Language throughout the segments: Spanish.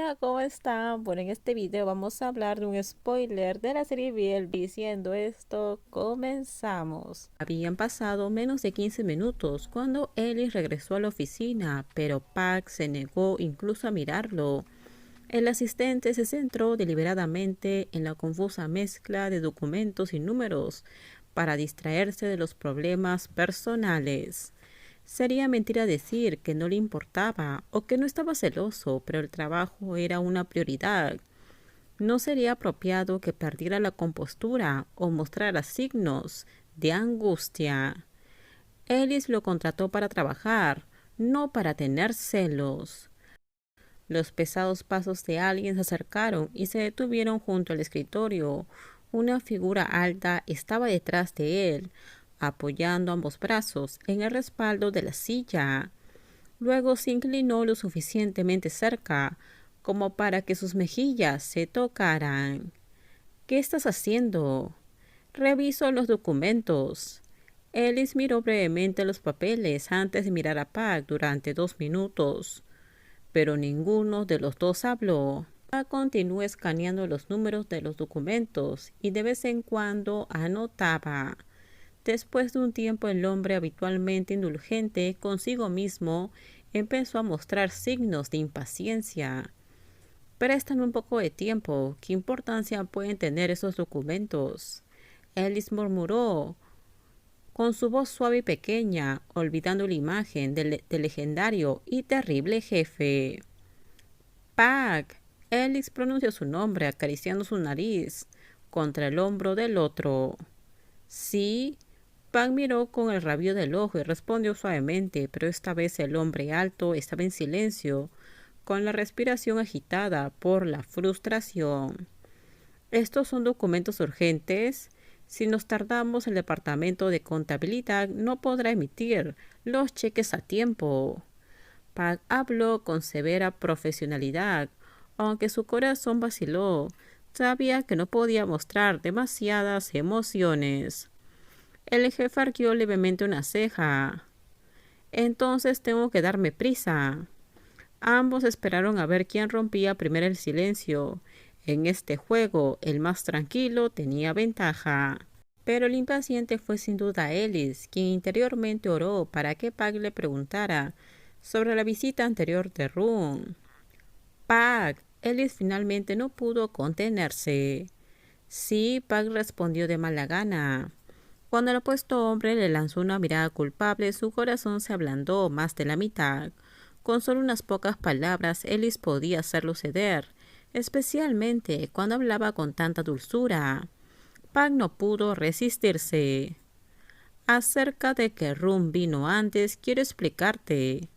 Hola, ¿cómo están? Bueno, en este video vamos a hablar de un spoiler de la serie Biel. Diciendo esto, comenzamos. Habían pasado menos de 15 minutos cuando Ellis regresó a la oficina, pero Park se negó incluso a mirarlo. El asistente se centró deliberadamente en la confusa mezcla de documentos y números para distraerse de los problemas personales. Sería mentira decir que no le importaba o que no estaba celoso, pero el trabajo era una prioridad. No sería apropiado que perdiera la compostura o mostrara signos de angustia. Ellis lo contrató para trabajar, no para tener celos. Los pesados pasos de alguien se acercaron y se detuvieron junto al escritorio. Una figura alta estaba detrás de él, apoyando ambos brazos en el respaldo de la silla. Luego se inclinó lo suficientemente cerca como para que sus mejillas se tocaran. ¿Qué estás haciendo? Reviso los documentos. Ellis miró brevemente los papeles antes de mirar a Pac durante 2 minutos, pero ninguno de los dos habló. Pac continuó escaneando los números de los documentos y de vez en cuando anotaba. Después de un tiempo, el hombre, habitualmente indulgente consigo mismo, empezó a mostrar signos de impaciencia. Préstame un poco de tiempo. ¿Qué importancia pueden tener esos documentos? Ellis murmuró con su voz suave y pequeña, olvidando la imagen del legendario y terrible jefe. Pac. Ellis pronunció su nombre, acariciando su nariz contra el hombro del otro. Sí. Pac miró con el rabillo del ojo y respondió suavemente, pero esta vez el hombre alto estaba en silencio, con la respiración agitada por la frustración. Estos son documentos urgentes. Si nos tardamos, el departamento de contabilidad no podrá emitir los cheques a tiempo. Pac habló con severa profesionalidad, aunque su corazón vaciló. Sabía que no podía mostrar demasiadas emociones. El jefe arqueó levemente una ceja. Entonces tengo que darme prisa. Ambos esperaron a ver quién rompía primero el silencio. En este juego, el más tranquilo tenía ventaja. Pero el impaciente fue sin duda Ellis, quien interiormente oró para que Pac le preguntara sobre la visita anterior de Run. Pac. Ellis finalmente no pudo contenerse. Sí, Pac respondió de mala gana. Cuando el opuesto hombre le lanzó una mirada culpable, su corazón se ablandó más de la mitad. Con solo unas pocas palabras, Ellis podía hacerlo ceder, especialmente cuando hablaba con tanta dulzura. Pac no pudo resistirse. Acerca de que Rum vino antes, quiero explicarte.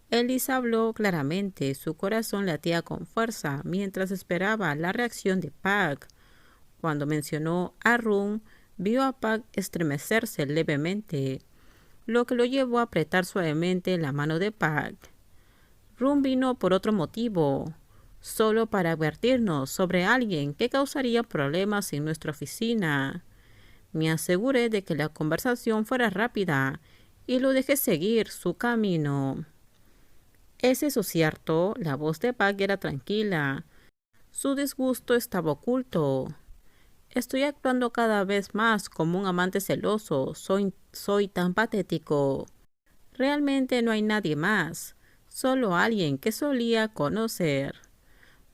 Ellis habló claramente, su corazón latía con fuerza mientras esperaba la reacción de Pac. Cuando mencionó a Rum, vio a Pac estremecerse levemente, lo que lo llevó a apretar suavemente la mano de Pac. Rum vino por otro motivo, solo para advertirnos sobre alguien que causaría problemas en nuestra oficina. Me aseguré de que la conversación fuera rápida y lo dejé seguir su camino. ¿Es eso cierto? La voz de Pac era tranquila. Su disgusto estaba oculto. Estoy actuando cada vez más como un amante celoso. Soy tan patético. Realmente no hay nadie más, solo alguien que solía conocer.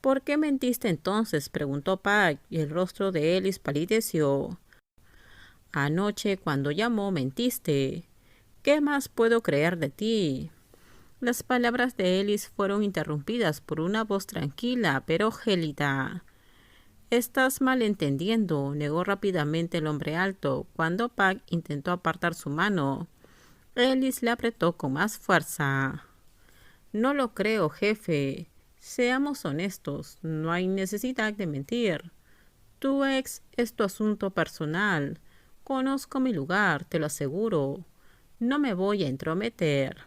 ¿Por qué mentiste entonces? Preguntó Pac, y el rostro de Ellis palideció. Anoche, cuando llamó, mentiste. ¿Qué más puedo creer de ti? Las palabras de Ellis fueron interrumpidas por una voz tranquila pero gélida. Estás malentendiendo, negó rápidamente el hombre alto, cuando Pac intentó apartar su mano. Ellis le apretó con más fuerza. No lo creo, jefe. Seamos honestos, no hay necesidad de mentir. Tu ex es tu asunto personal. Conozco mi lugar, te lo aseguro. No me voy a entrometer.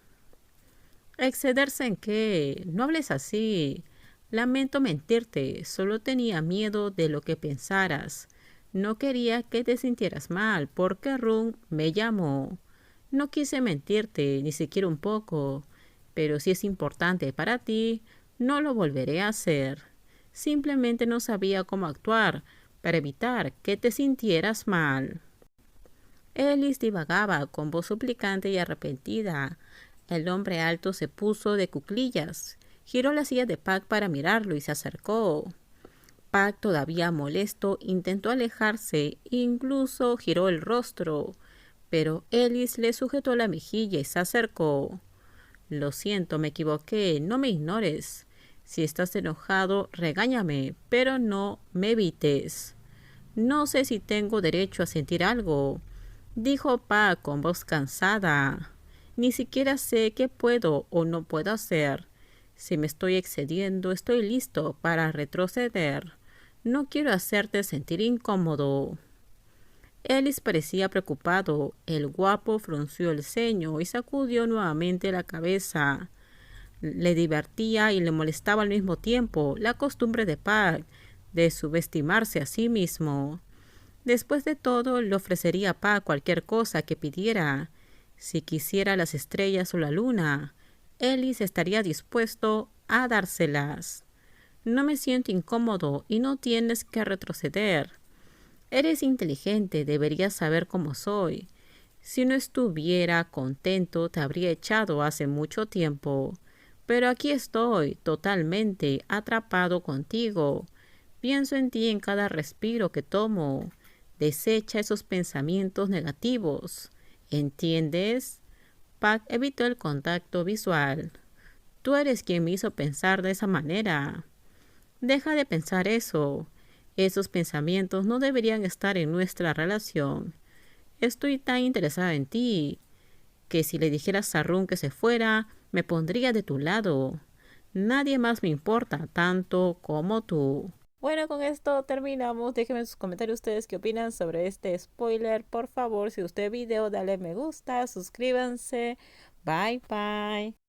¿Excederse en qué? No hables así. Lamento mentirte, solo tenía miedo de lo que pensaras. No quería que te sintieras mal, porque Run me llamó. No quise mentirte, ni siquiera un poco, pero si es importante para ti, No lo volveré a hacer. Simplemente no sabía cómo actuar para evitar que te sintieras mal. Ellis divagaba con voz suplicante y arrepentida. El hombre alto se puso de cuclillas, giró la silla de Pac para mirarlo y se acercó. Pac, todavía molesto, intentó alejarse, incluso giró el rostro, pero Ellis le sujetó la mejilla y se acercó. Lo siento, me equivoqué, no me ignores. Si estás enojado, regáñame, pero no me evites. No sé si tengo derecho a sentir algo, dijo Pa con voz cansada. Ni siquiera sé qué puedo o no puedo hacer. Si me estoy excediendo, estoy listo para retroceder. No quiero hacerte sentir incómodo. Ellis parecía preocupado. El guapo frunció el ceño y sacudió nuevamente la cabeza. Le divertía y le molestaba al mismo tiempo la costumbre de Park de subestimarse a sí mismo. Después de todo, le ofrecería a Pa cualquier cosa que pidiera. Si quisiera las estrellas o la luna, Ellis estaría dispuesto a dárselas. No me siento incómodo y no tienes que retroceder. Eres inteligente, deberías saber cómo soy. Si no estuviera contento, te habría echado hace mucho tiempo. Pero aquí estoy, totalmente atrapado contigo. Pienso en ti en cada respiro que tomo. Desecha esos pensamientos negativos. ¿Entiendes? Pac evitó el contacto visual. Tú eres quien me hizo pensar de esa manera. Deja de pensar eso. Esos pensamientos no deberían estar en nuestra relación. Estoy tan interesada en ti que si le dijeras a Run que se fuera, me pondría de tu lado. Nadie más me importa tanto como tú. Bueno, con esto terminamos. Déjenme en sus comentarios ustedes qué opinan sobre este spoiler. Por favor, si usted video, dale me gusta, suscríbanse. Bye bye.